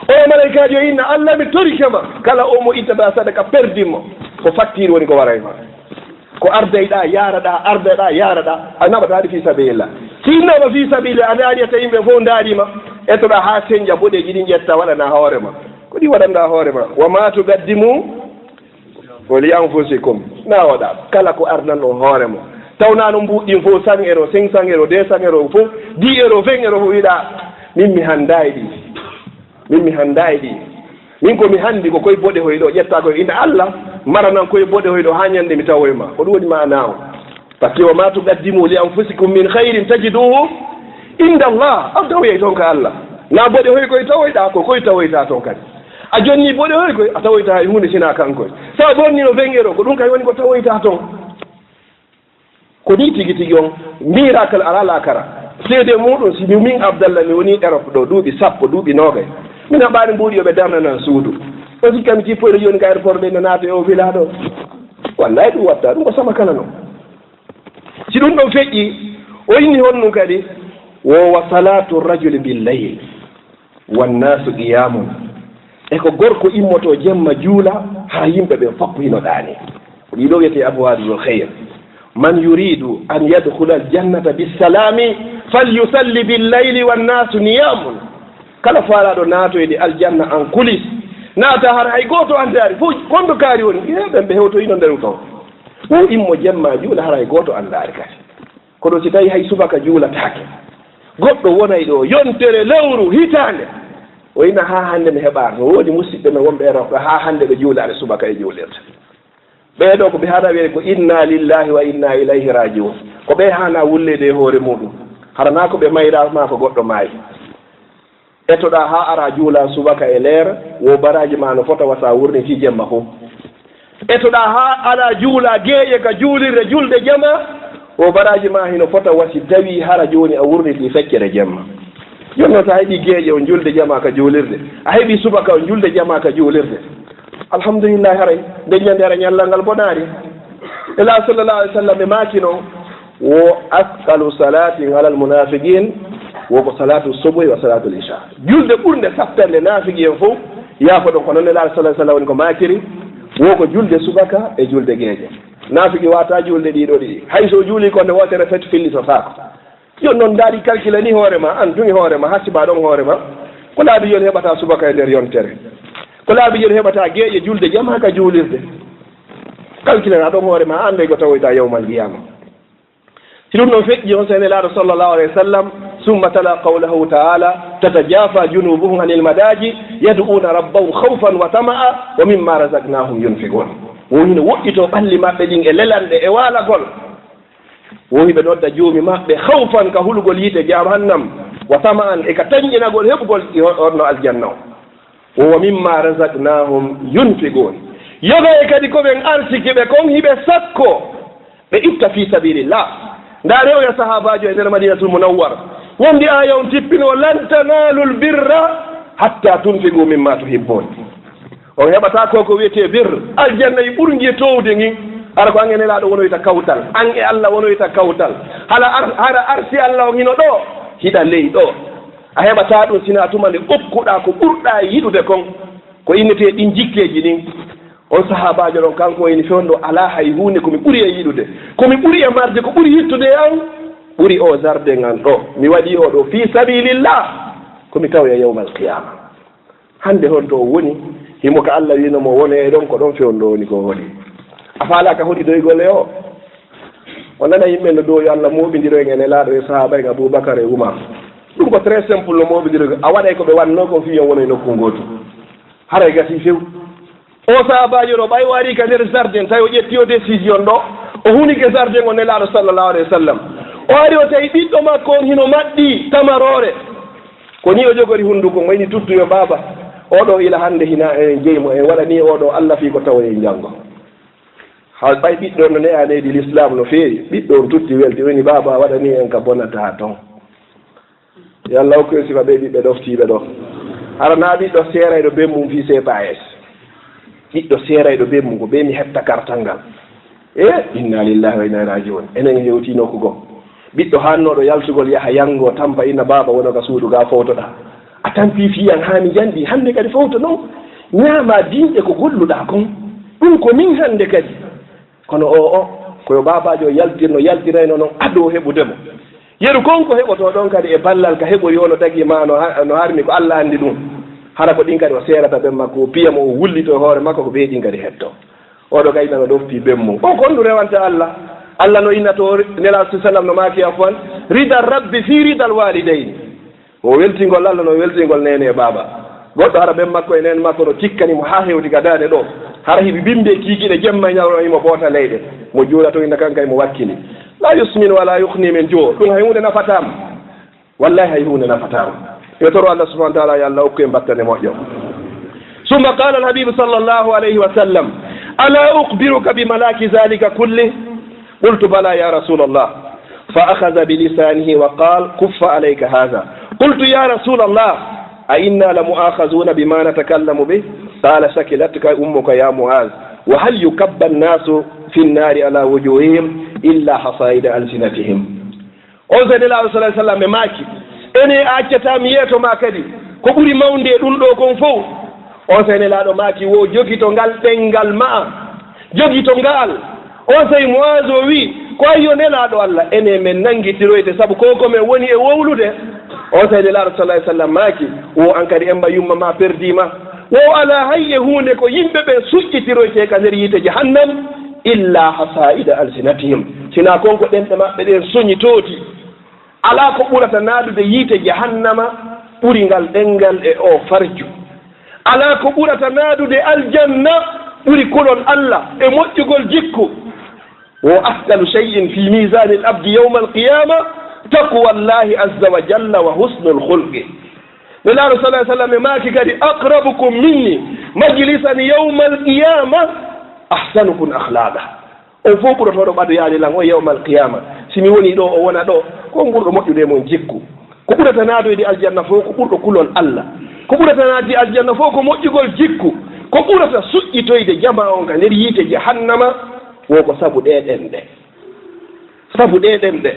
o malaikaji o inna allah mi torikema kala o mo ittata sadaka perdinmo ko fattiri woni ko wara e ma ko ardayɗa yaraɗa ardayɗa yaraɗa a naɓataɗi fi sabilillah si naɓa fi sabilillah a daariyata yimɓe fof daarima ettoɗa ha señdia boɗeji ɗi ƴetta waɗana hoorema ko ɗi waɗanɗa hoorema wa ma tugaddimu ko li anfusikum na waɗa kala ko ardanɗo hooremo tawnano mbuɗɗin fof 100 euros 500 euros 200 euros fof 10 euros 20 euros fof wiɗa min mi handa e ɗi min mi handa e ɗi min komi handi ko koye boɗe hoyɗo ƴetta koye ina allah maranan koye boɗe hoyɗo ha ñande mi tawoyma ko ɗum woni mana o par ce que wa ma tugaddimu li anfusikum min hayrin tajiduhu inda allah a tawoyey toon ka allah na boɗe hoy koye tawoyɗa ko koye tawoyta toon kadi a jonni boɗe hoy koye a tawoyta e hunde sina kankoye sa bonnino 20 euros ko ɗum kay woni ko tawoyta toon ko ni tigi tigi on miracle ala lakara seede muɗum si min abdallah mi woni Europe ɗo duuɓi sappo duuɓi noogay min haɓani mbuuɗi yoɓe darnanan suudu o sikkami jippoyɗo joni ka aéroport ɓe no naata e o villa ɗo wallahi ɗum watta ɗum ko sama kala noon si ɗum ɗon feƴƴi o inni honnum kadi wowa salatu rajuli billayl wannasu qiyamun e ko gorko immoto jemma juula ha yimɓe ɓe foppo hino ɗaani ɗiɗo wiyete abwadul khayr man yuridu an yadkhula aljannata bisalami falyusalli billayli wannasu niyamun kala faalaɗo naatoyde aljanna en coulis naata har hay gooto andaari fof konɗo kaari woni ɓen ɓe hewto ino nder taw wo immo jemma juula har hay gooto andaari kadi koɗo si tawi hay subaka juulataake goɗɗo wonay ɗo yontere lewru hitaande o ina ha hannde mi heɓaar no woodi musidɓe men wonɓe Europe ha hannde ɓe juulaade subaka e juulirta ɓeeɗo ko ɓe haɗa wiye ko inna lillahi wa inna ilayhi rajiun ko ɓe hana wullede e hoore muɗum harana ko ɓe mayrama ko goɗɗo maayi ettoɗa ha ara juula subaka e leer wo baraji ma no fota wasa wurni fi jemma fof ettoɗa ha ala juula geeƴe ka juulirde julde jama wo baraji ma hino fota wasi tawi hara joni a wurniti feccere jemma jonno so a heeɓi geeƴe o julde jama ka juulirde a heeɓi subaka o julde jama ka juulirde alhamdulillahi haray nde ñande hara ñallal ngal bonaari ela sallallah alih w sallam ɓe maakino wo asqalu salatin ala almunafiqin woko salatu soboy wa salatu l'isha julde ɓurde sapperde naafigi en fof yaafo ɗon ko noon nelaɗo sallah sallam woni ko maakiri woko julde subaka e julde geeƴe naafigi wata julde ɗiɗo ɗiɗi hay so juuli konde wotere feti fillitotaako jon noon daari calcule ni hoorema an dugi hoorema hassiba ɗon hoorema ko laabi joni heɓata subaka e nder yontere ko laabi joni heɓata geeƴe julde jama ka juulirde calcule na ɗon hoorema ande ko tawoyta yawmal qiyama si ɗum noon feƴƴi on senelaɗo sallllahu alayhi wa sallam summa tala qawlahu taala tatajafa junubuhum anil madaji yad'una rabbahum khawfan wa tama'a wa mimma razaqnahum yunfiqun woni no woɗɗito ɓalli maɓɓe ɗin e lelanɗe e waalagol woni ɓe nodda joomi maɓɓe khawfan ka hulgol yiite jahannam wa tama'an e ka tañƴinagol heɓugol onno aljanna o wa mimma razaqnahum yunfiqun yoga e kadi koɓen arsiki ɓe kon hiɓe sakko ɓe itta fi sabilillah nda rewya sahabajo e nder madinatul munawwar wondi aya on tippino lan tanalu lbirra hatta tunfigu mimma tuhibbun on heɓata ko ko wiyete bir aljanna yi ɓurgi towde ngin ara ko ange nelaɗo wonoyta kawtal an e allah wonoyta kawtal hara arsi allah on hino ɗo hiɗa ley ɗo a heɓata ɗum sina tuma nde ɓokkuɗa ko ɓurɗa yiɗude kon ko innete ɗin jikkeji ɗin on sahabajo ɗon kanko wayni fewndo ala hay hunde komi ɓuuri e yiɗude komi ɓuuri e marde ko ɓuuri yittude an ɓuuri o zarde ngan ɗo mi waɗi o ɗo fi sabilillah komi tawoya yawmal qiyama hande hon to woni himo ko allah winomo wone e ɗon ko ɗon fewndo woni ko hoɗi a faalaka hoɗi doygole o o nana yimɓe no doyo allah moɓidiro en ene laaɗo e sahaba en aboubacar e oumar ɗum ko très simple no moɓidiroga a waɗay ko ɓe wanno ko fiyon wona e nokku ngotu haray gasi few o sahabajo ɗo ɓay wari ka nder jardin tawi o ƴetti o décision ɗo o hunike jardin o nelaɗo sallllahu alayhi wa sallam o ari o tawi ɓiɗɗo makko on hino maɗɗi tamarore ko ni o jogori hunnduko mo ini tuttuyo baaba oɗo ila hannde hina en jeymo en waɗa ni oɗo allah fi ko tawa e janngo ha ɓay ɓiɗɗo no neya leydi l'islam no feewi ɓiɗɗo on tutti welti woni baaba waɗa ni en ka bonata toon yo allah hokku en sifa ɓe ɓiɓɓe ɗoftiɓe ɗo arana ɓiɗɗo seerayɗo be mum fi cpas ɓiɗɗo seerayɗo be mum ko ɓe mi hetta kartal ngal inna lillahi wa inna ilaihi rajiun enen hewti nokku goo ɓiɗɗo hannoɗo yaltugol yaha yango tampa ina baaba wona ka suudu ga fawtoɗa a tampi fiyan hani jandi hande kadi fawta noon ñaama dinƴe ko golluɗa kon ɗum ko min hande kadi kono o koyo babajo yaltirno yaltirayno noon ado heɓudemo yeru konko heɓoto ɗon kadi e ballal ka heɓori ono tagi ma no harmi ko allah andi ɗum hara ko ɗin kadi o seerata ɓen makko o piyamo o wullito hoore makko ko ɓe ɗin kadi hetto oɗo kayna no ɗofti ɓen mum o ko ndu rewante allah allah no innato nela sallam no maaki afwan rida rabbi fi ridal walidayni o weltingol allah no weltingol nene e baaba goɗɗo hara ɓen makko e nene makko no cikkanimo ha hewti ga dade ɗo hara hiɓe bimbe kiikiɗe jemma ñawno imo boota leyɗe mo juulato inna kanka emo wakkili la yusmin wala yuhni min joo ɗum hay hunde nafatama wallahi hay hunde nafatama yo toro allah subahana taala yo allah hokku e mbattane moƴƴo summa qala alhabibu sallllahu alayhi wa sallam ala ukhbiruka bi malaki zalika kullih قلت بلى يا رسول الله فأخذ بلسانه وقال كف عليك هذا قلت يا رسول الله أئنا لمؤاخذون بما نتكلم به قال سكلتك أمك يا معاذ وهل يكب الناس في النار على وجوههم إلا حصائد ألسنتهم أنزل الله صلى الله عليه وسلم ماكي إني أجتا ميتو ما كدي كبري موندي دندو كون فو أنزل الله ماكي wo jogi to ngal dengal ma jogi to ngal on say moiso wi ko yo nelaɗo allah ene men nanguitiroyde saabu koko men woni e wowlude on say nelaɗo sallah sallam maaki wo an kadi emba yumma ma perdima wo ala hay e hunde ko yimɓe ɓe suƴƴitiroyte ka nder yiite jahannam illa hasaida alsinatihim sina konko ɗenɗe maɓɓe ɗen soñi tooti ala ko ɓurata naadude yiite jahannama ɓuri ngal ɗengal e o farju ala ko ɓurata naadude aljanna ɓuri kolon allah e moƴƴugol jikku وأثقل شيء في ميزان العبد يوم القيامة تقوى الله عز وجل وحسن الخلق نلا رسول الله صلى الله عليه وسلم ما كي أقربكم مني مجلسا يوم القيامة أحسنكم أخلاقا وفوق رفض بعد يعني لهم يوم القيامة سميوني دو وانا دو كون برد مؤيد من جيكو كبرة تنادو دي الجنة فوق كبرة كلون الله كبرة تنادو دي الجنة فوق مؤيد جيكو كبرة سؤي تويد جماعة نريد جهنم woko sabu ɗeɗen ɗe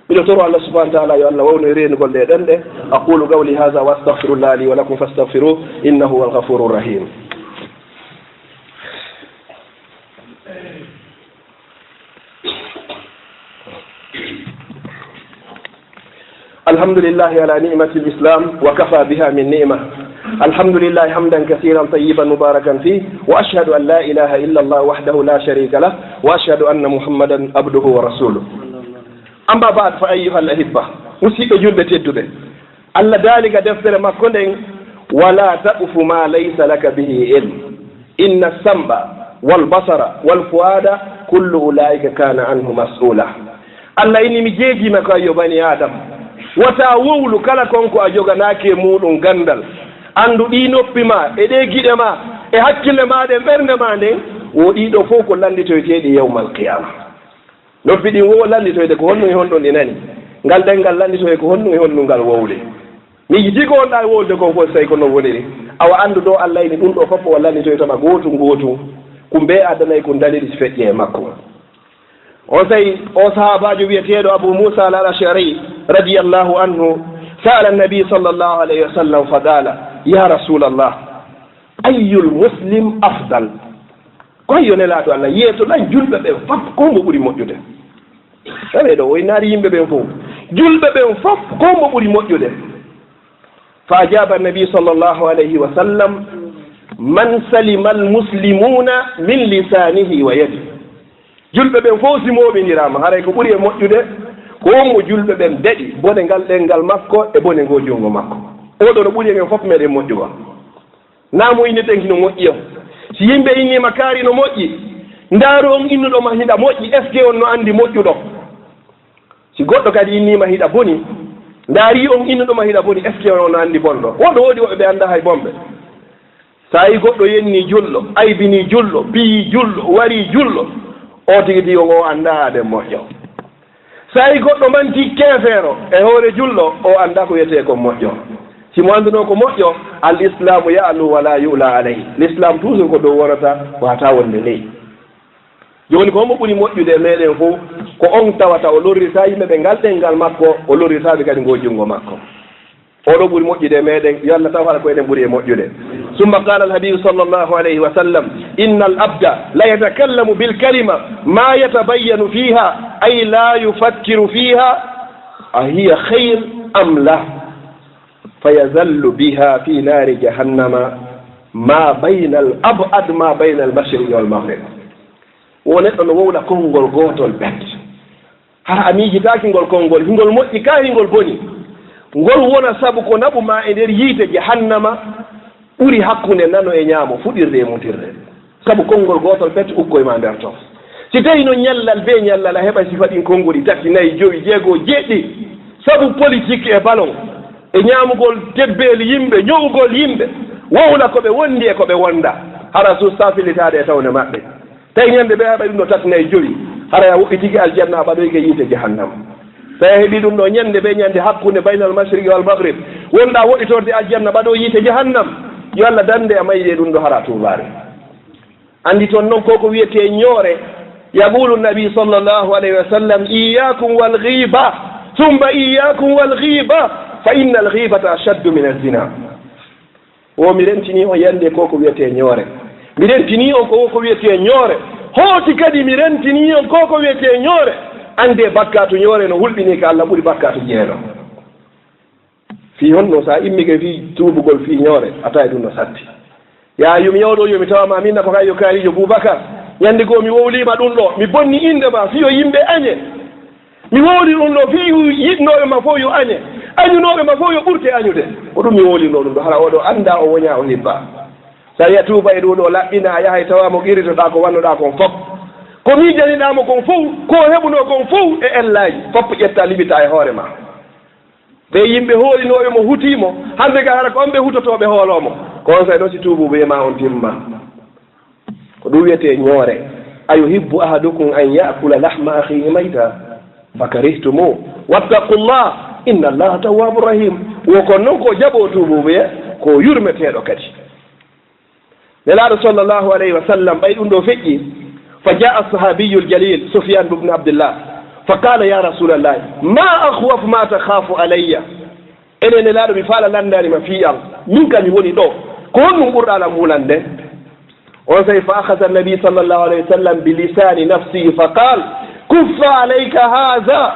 miɗo toro allah subahana taala yo allah wawno renugol ɗeɗen ɗe aqulu qawli hadha wa astaghfirullah li wa lakum fastaghfiruh innahu huwa alghafuru rahim الحمد لله على نعمة الإسلام وكفى بها من نعمة الحمد لله حمدا كثيرا طيبا مباركا فيه وأشهد أن لا إله إلا الله وحده لا شريك له وأشهد أن محمدا عبده ورسوله أما بعد فأيها الأحبة وسيك جلد تدد ألا ذلك دفتر ما كنين ولا تقف ما ليس لك به علم إن السمع والبصر والفؤاد كل أولئك كان عنه مسؤولا ألا إني مجيجي مكايو بني آدم wata wowlu kala konko a joganake muɗum gandal andu ɗi noppi ma e ɗe giɗe ma e hakkille ma ɗe ɓernde ma nden wo ɗiɗo fof ko landitoyteɗi yawmal qiyama noppi ɗin wo landitoyde ko honnu e honɗon ɗi nani ngal ɗengal landitoye ko honnu e honnu ngal wowle mi yiti ko wonɗa wowde ko fof tawi ko non woniri awa andu ɗo allah ini ɗum ɗo fof o landitoye tama gotum gotum ko mbe adanayi ko daliɗi feƴƴe e makko on tawi o sahabajo wiyeteɗo abou moussa al ashari radiyallahu anhu sa'ala annabi sallllahu alayhi wa sallam faqala ya rasulallah ayyul muslim afdal koyo nelaɗo allah yeetoɗan julɓe ɓen fof ko mbo ɓuuri moƴƴude tawi ɗo woynari yimɓe ɓen fof julɓe ɓen fof ko mbo ɓuuri moƴƴude fa ajaba annabi sallllahu alayhi wa sallam man salima almuslimuna min lisanihi wa yadi julɓe ɓen fof simoɓindirama haray ko ɓuuri e moƴƴude ko mo julɓe ɓen daɗi bone ngal ɗengal makko e bone ngo jungo makko oɗo no ɓuri men fof meɗen moƴƴugo namo inneten kino moƴƴi o si yimɓe innima kaari no moƴƴi ndaaru on innuɗoma hiɗa moƴƴi est ce que on no andi moƴƴuɗo si goɗɗo kadi innima hiɗa boni ndaari on innuɗoma hiɗa boni est ce que on no andi bonɗo woɗo woodi woɓe ɓe annda hay bonɓe sa yi goɗɗo yenni julɗo aybini julɗo biyi julɗo wari julɗo o tigi tigi o annda ade moƴƴo sa yi goɗɗo manti keefeero e hoore julɗo o annda ko wiyete ko moƴƴo simo annduno ko moƴƴo al islamu ya'lu wala yu'la alayhi l'islam toujours ko dow wonata wata wonde leydi joni ko homo ɓuri moƴƴude meɗen fof ko on tawata o lorrita yimɓe ɓe ngal ɗengal makko o lorritaɓe kadi ngo junngo makko oɗo ɓuri moƴƴude meɗen yo Allah taw haɗa ko eɗen ɓuri e moƴƴude summa qala alhabibu sallllahu alayhi wa sallam inna al abda la yatakallamu bilkalima ma yatabayyanu fiha ay la yufakkiru fiha ahiya khayr am la fayazallu biha fi nari jahannama ma bayna al abad ma bayna al mashriqi wal maghrib wo neɗɗo no wowla konngol gotol bet hara a miijitaki ngol konngol hingol moƴƴi ka hingol boni ngol wona sabu ko naɓuma e nder yiite jahannama ɓuri hakkunde nano e ñaamo fuɗirde e mutirde sabu konngol gotol bet ukkoyema nder to si tawi no ñallal be ñallal a heɓa sifa ɗin konngoli tati nayyi joyi jeegoo jeeɗɗi sabu politique e ballon e ñaamugol debbeeli yimɓe ñowugol yimɓe wowla ko ɓe wondi e ko ɓe wonda hara susta fillitade e tawne maɓɓe tawi ñande ɓe heɓa ɗum ɗo tati nayyi joyi hara ya woɓɓi tigi aljanna ɓaɗoyke yiite jahannama tawi heeɓi ɗum ɗo ñande ɓe ñande hakkunde baynal mashriqi wal maghrib wonɗa woɗɗitorde aljanna ɓaɗo yiite jahannam yo Allah dande a mayde ɗum ɗo hara tubare andi toon noon koko wiyete ñoore yaqulu nabi sallllahu alayhi wa sallam iyakum wal ghiba thumma iyakum wal ghiba fa inna al ghibata ashaddu min az-zina o mi rentini on yande koko wiyete ñoore mi rentini on koko wiyete ñoore hooti kadi mi rentini on koko wiyete ñoore ande bakkatu ñoore no hulɓini ka Allah ɓuri bakkatu jeeno fi honno sa immike fi tuubugol fi ñoore a tawi ɗum no satti ya yomi yawɗo yomi tawama minna ko kay yo kaalijo Boubacar ñande goo mi wowlima ɗum ɗo mi bonni inde ma fiyo yimɓe añe mi wowli ɗum ɗo fi yiɗnoɓe ma fof yo añe añunoɓe ma fof yo ɓurte añude ko ɗum mi wowlino ɗum ɗo hara oɗo anda o woña o hibba sa yiya tuuba e ɗum ɗo laɓɓina a yahay tawamo qiritoɗa ko wannoɗa kon fof ko miijaniɗamo kon fof ko heɓuno kon fof e ellaji fopp ƴetta liɓita e hoore ma ɓe yimɓe hoolinoɓe mo hutimo hande ga hara ko on ɓe hutotoɓe hoolomo kon say ɗo si tuubu wiyema on timma ko ɗum wiyete ñoore ayuhibbu ahadukum an yakula lahma akhihi mayta fakarihtumu wattaqullah inna allaha tawwabu rahim wo kon noon ko jaɓo tuubuɓe ko yurmeteɗo kadi nelaɗo sallllahu alayhi wa sallam ɓay ɗum ɗo feƴƴi fa jaa sahabiyu ljalil sufyan bne abdillah fa qala ya rasulallah ma akhwaf ma takhafu alayya ene nelaɗo mi faala landanima fi am min kam mi woni ɗo ko honɗum ɓurɗalam hulande on say fa akhada annabi sallllahu alayhi wa sallam bi lisani nafsihi fa qal kuffa alayka haha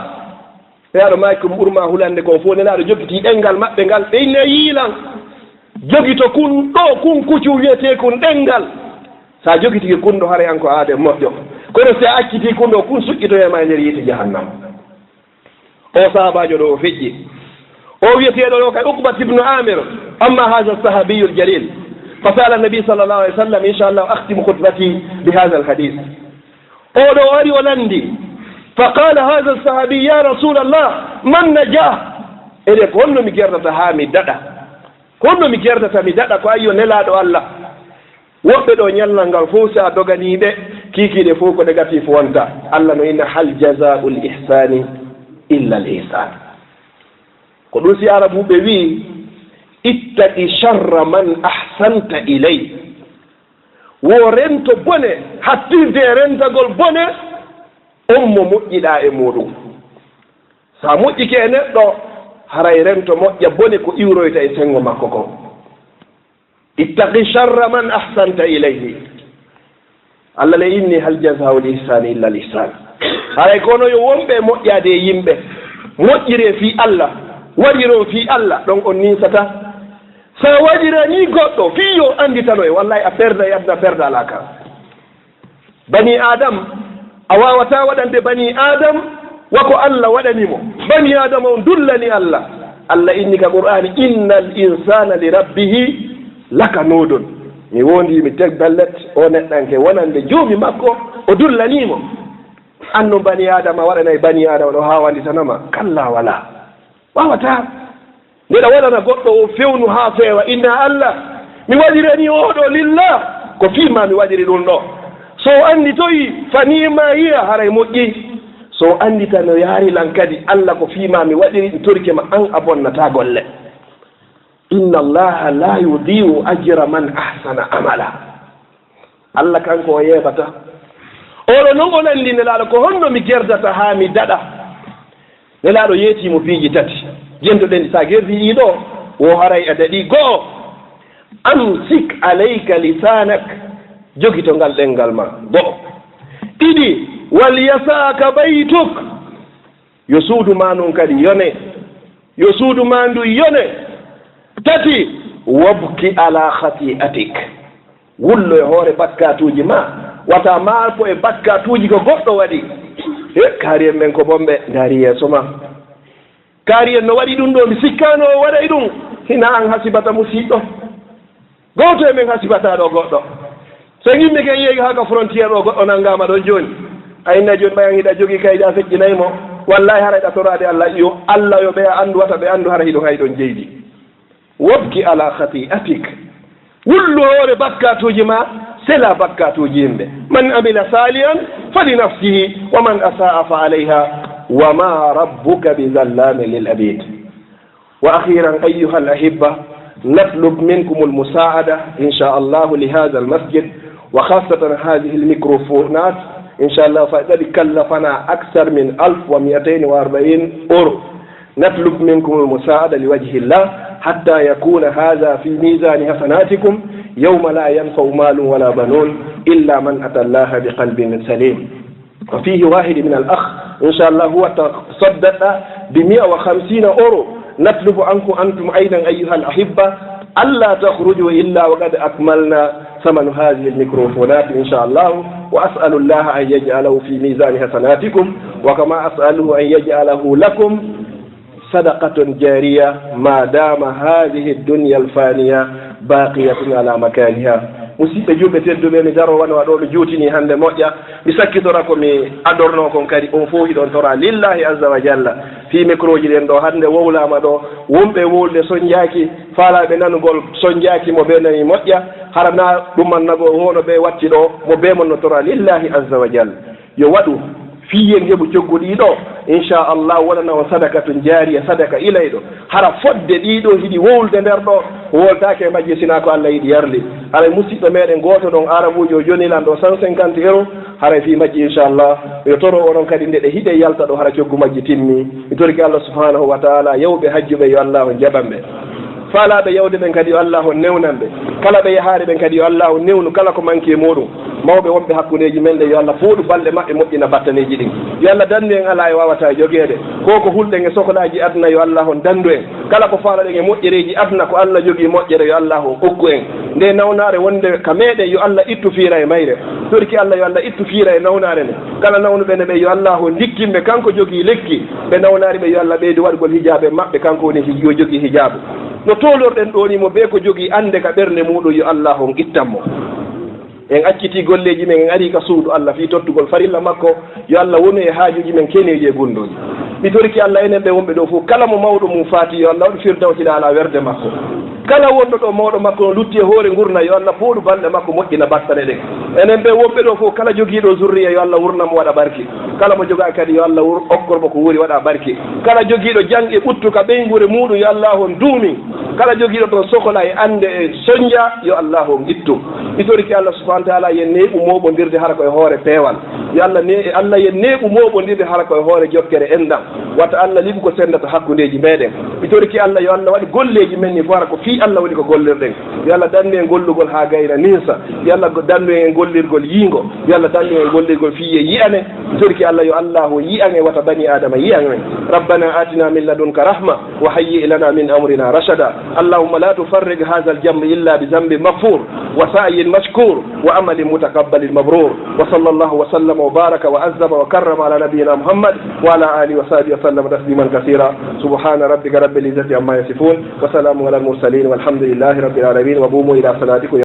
yaɗo maki ko ɓurma hulande ko fof nelaɗo joggiti ɗengal maɓɓe ngal ɓeyne yiilan jogito kun ɗo kun kuccu wiyete kun ɗengal sa jogitiki kun ɗo hara yan ko aade moƴƴo kono si a acciti kun ɗo kun suƴƴitoyema e nder yiite jahannam o sahabajo ɗo o feƴƴi o wiyeteɗo ɗo kay uqbat ibnu amir amma hada sahabiyu ljalil fa sala nabi sallllahu alih w sallam inchallah ahtimu khutbati bi hada alhadis oɗo o ari o landi fa qala hada sahabi ya rasulallah man najah ede ko honno mi gerdata ha mi daɗa honno mi gerdata mi daɗa ko ayyo nelaɗo Allah woɓɓe ɗo ñallal ngal fof sa doganiɓe kikiɗe fof ko négatif wonta Allah no inna hal jazaul ihsani illa al ihsan ko ɗum si arabuɓe wi ittaqi sharra man ahsanta ilay wo rento bone hattirde rentagol bone on mo moƴƴiɗa e muɗum sa moƴƴike e neɗɗo haray rento moƴƴa bone ko iwroyta e sengo makko ko ittaqi sharra man ahsanta ilayhi Allah le inni hal jazaa'ul ihsani illa al ihsan haray kono yo wonɓe moƴƴade e yimɓe moƴƴire fi Allah waɗiro fi Allah ɗon on ninsata sa waɗira ni goɗɗo fi yo anditano e wallahi a perda e adna perda ala ka bani adam a wawata waɗande bani adam wako Allah waɗanimo bani adama on dullani Allah Allah inni ka qur'ani innal insana li rabbihi lakanudun mi wondi mi teg ballet o neɗɗanke wonande joomi makko o dullanimo anno bani adama waɗanay bani adama ɗo ha wallitanoma kalla wala wawata ndeɗa waɗana goɗɗo o fewnu ha feewa inna Allah mi waɗirani oɗo lillah ko fima mi waɗiri ɗum ɗo so andi toyi fanima hiya haray moƴƴi so andi tan no yaarilan kadi Allah ko fima mi waɗiri mi torike ma an a bonnata golle inna allaha la yudiu ajra man ahsana amala Allah kanko o yeɓata oɗo noon o nandi nelaɗo ko honno mi gerdata ha mi daɗa nelaɗo yeetimo piiji tati jendoɗen sa gerdi ɗiɗo wo haray a daɗi go'o amsik alayka lisanak jogi to ngal ɗengal ma go'o ɗiɗi wal yasaka baytuk yo suudu ma nun kadi yone yo suudu ma ndu yone tati wabki ala khati'atik wullo e hoore bakkatuji ma wata maako e bakkatuji ko goɗɗo waɗi e kaari en men ko bomɓe daari yeeso ma kaari en no waɗi ɗum ɗo mi sikkano o waɗay ɗum hina an hasibata musiɗɗo goto e men hasibata ɗo goɗɗo so yimɓe ken yeehi haka frontiére o goɗɗo nanngama ɗon joni ayinna joni ɓayan hiɗa jogui kayɗe a feƴƴinaymo wallahi harayɗa torade Allah yo Allah yo ɓe a andu wata ɓe andu hara hiɗo hayɗon jeydi wabki ala khati'atik wullu hoore bakkatuji ma sela bakkatuji yimɓe man amila salihan fali nafsihi wa man asa'a fa alayha wa ma rabbuka bi zallamin lil abid wa akhiran ayyuha al ahibba نطلب منكم المساعدة إن شاء الله لهذا المسجد وخاصة هذه الميكروفونات إن شاء الله فقد كلفنا أكثر من 1240 أورو نطلب منكم المساعدة لوجه الله حتى يكون هذا في ميزان حسناتكم يوم لا ينفع مال ولا بنون إلا من أتى الله بقلب سليم وفيه واحد من الأخ إن شاء الله هو تصدق ب150 أورو نطلب عنكم أنتم أيضا أيها الأحبة ألا تخرجوا إلا وقد أكملنا ثمن هذه الميكروفونات إن شاء الله وأسأل الله أن يجعله في ميزان حسناتكم وكما أسأله أن يجعله لكم صدقة جارية ما دام هذه الدنيا الفانية باقية على مكانها musidɓe juɓe tedduɓe mi jaro wona waɗo ɓe juutini hannde moƴƴa mi sakkitora ko mi adorno kon kadi on fof hiɗon tora lillahi azza wa jalla fi micro ji ɗen ɗo hannde wowlama ɗo wonɓe wowlde soñjaki faalaɓe nanugol soñjaki mo ɓe nani moƴƴa hara na ɗummannago wono ɓe watti ɗo mo ɓe mon no tora lillahi azza wa jalla yo waɗu fiyen heɓu cogguɗiɗo inchallah wonana o sadakatun jariya sadaka ilayɗo hara fodde ɗiɗo hiɗi wowlde nder ɗo woltake e majji sina ko Allah yiɗi yarli haray musidɗo meɗen goto ɗon arabuji o jonilan ɗo 150 euros haray fi majji inchallah yo toro oɗon kadi nde ɗe hiɗe yalta ɗo hara coggu majji timmi mi torki Allah subhanahu wa taala yewɓe hajjuɓe yo Allah jaɓanɓe faalaɓe yewde ɓen kadi yo Allah newnanɓe kala ɓe yahaari ɓen kadi yo Allah newnu kala ko manque muɗum mawɓe wonɓe hakkudeji men ɗe yo Allah fooɗu balɗe maɓɓe moƴƴina battaneji ɗin yo Allah dandu en ala e wawata joguede ko hulɗen e sohlaji aduna yo Allah dandu en kala ko faalaɗen e moƴƴereji aduna ko Allah jogui moƴƴere yo Allah okku en nde nawnare wonde ka meɗen yo Allah ittu fiira e mayre torki Allah yo Allah ittu fiira e nawnare nde kala nawnuɓene ɓe yo Allah dikkinɓe kanko jogui lekki ɓe nawnari ɓe yo Allah ɓeydi waɗgol hijabe maɓɓe kanko woni yo jogui hijabe no tolorɗen ɗo ni mo be ko jogui ande ka ɓerde muɗum yo Allah ittanmo en acciti golleji men en ari ka suudu Allah fi tottugol farilla makko yo Allah wonu e haajuji men keneji e gundoji mi torki Allah enen ɓe wonɓe ɗo fof kala mo mawɗo mum faati yo Allah waɗu firdawsila ala werde makko kala wonɗo ɗo mawɗo makko no lutti e hoore gurna yo Allah fooɗu balɗe makko moƴƴina battane ɗen enen ɓe wonɓe ɗo fof kala jogiiɗo zurriya yo Allah wurnamo waɗa barki kala mo jogaa kadi yo Allah okkormo ko wuuri waɗa barki kala jogiiɗo jangɗe ɓuttu ka ɓeygure muɗum yo Allah on duumi kala jogiiɗo ɗon sohla e ande e soñdia yo Allah on ittu mi torki Allah subahana taala yen neeɓu moɓodirde hara koye hoore peewal yo Allah yen neeɓu moɓodirde hara koye hoore jokkere enɗam wata Allah liɓi ko sendata hakkudeji meɗen mi torki Allah yo Allah waɗi golleji men ni fo hara ko fi Allah waɗi ko gollirɗen yo Allah dandu en gollugol ha gayna ninsa yo Allah dandu en gollirgol yiingo yo Allah dandu en gollirgol fiye yiyane mi torki Allah yo Allah yiyane wata bani adama yiyane rabbana atina min ladunka rahma wa hayyi lana min amrina rashada allahumma la tufarrig hadha al-jamb illa bi dhanbi maghfur وسعي مشكور وعمل متقبل مبرور. وصلى الله وسلم وبارك وعزم وكرم على نبينا محمد وعلى آله وصحبه وسلم تسليما كثيرا. سبحان ربك رب العزة عما يصفون وسلام على المرسلين والحمد لله رب العالمين. وقوموا إلى صلاتكم.